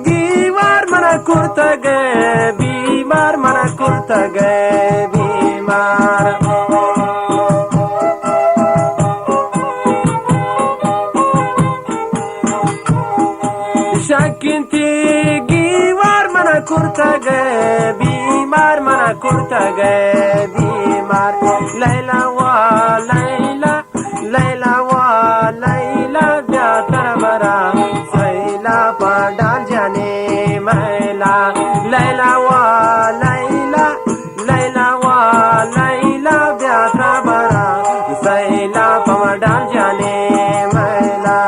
givar mana kurtage bimar mana kurtage bimar shakinti givar mana kurtage bimar mana kurtage bimar Laila wa Laila Laila wa Laila byatar bara Saila padal jane maila Laila wa Laila Laila wa Laila byatar bara Saila padal jane maila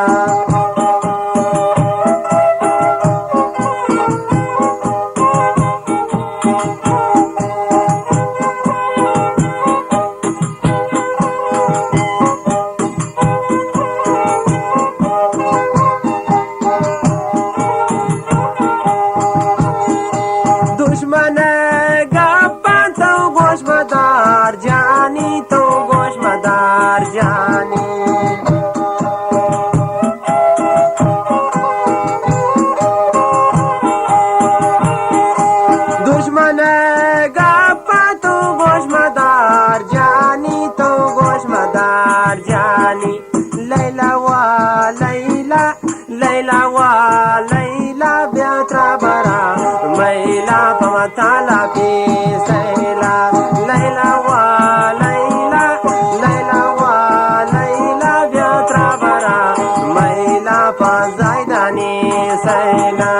Tala pe Saila Laila wa Laila Laila wa Laila vyatra bara Maila pa zaidani Saila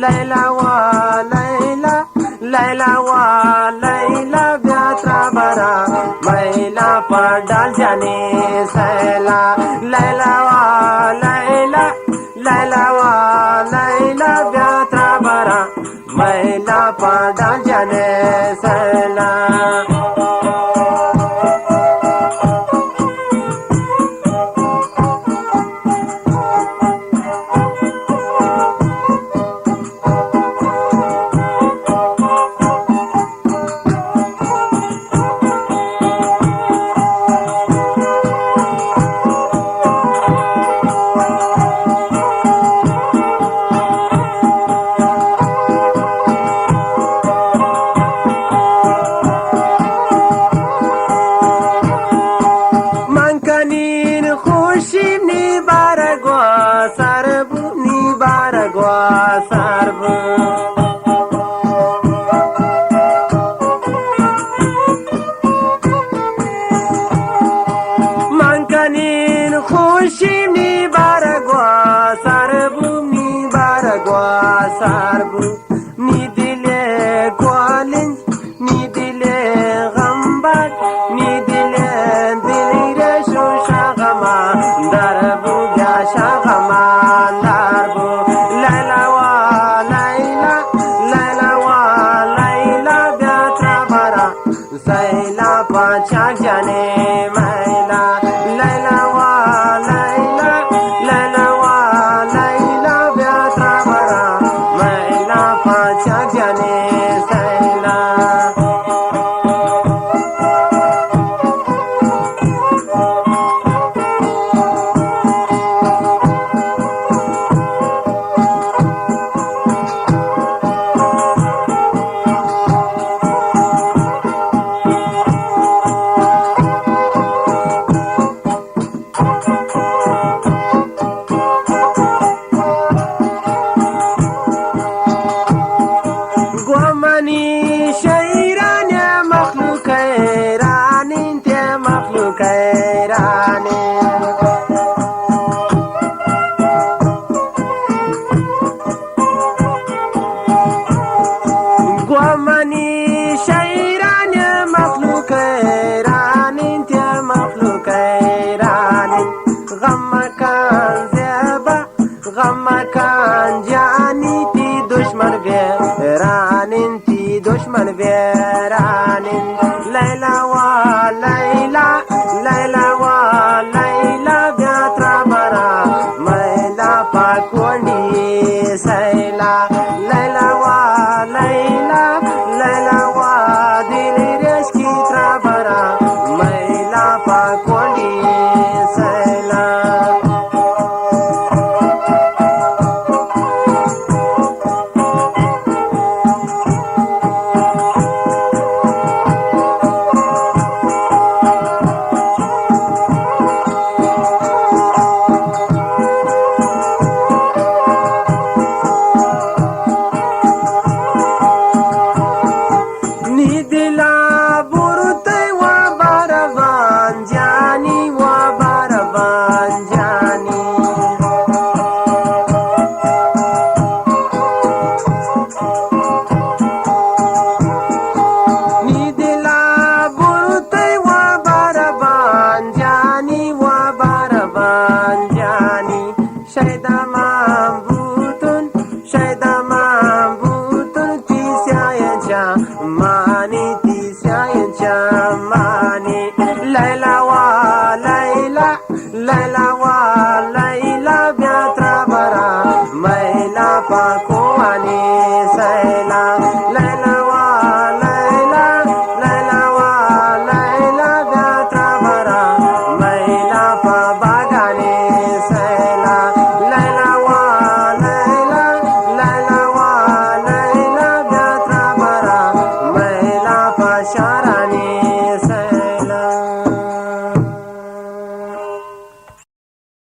Laila wa Laila Laila wa Laila vyatra bara Maila padal jane Saila Laila wa Laila Laila wa Laila vyatra bara Maila padal jane Saila shimni baragwa sarbu ni baragwa sarbu ni dile kwalin ni dile gambat ni dile dilire shushagama darbu ya shagama darbu laila wa laila laila wa laila byatra bara saila pacha jane maila laila wa laila laila wa laila byatra bara maila pacha jane saila gwamani shairane makhlukai ranin te makhlukai ranin gwamani shairane makhlukai ranin te makhlukai ranin ghammakan zeba ghammakan jani ti dushman ve ranin ti dushman ve ranin laila wa laila laila wa laila byatra bara maila pakwani saila laila wa laila laila wa diliresh ki trabara maila pakwani saila nidila burtai wa baravan jani wa baravan jani nidila burtai wa baravan jani wa baravan jani shaida mambutun tisya mani tisya mani laila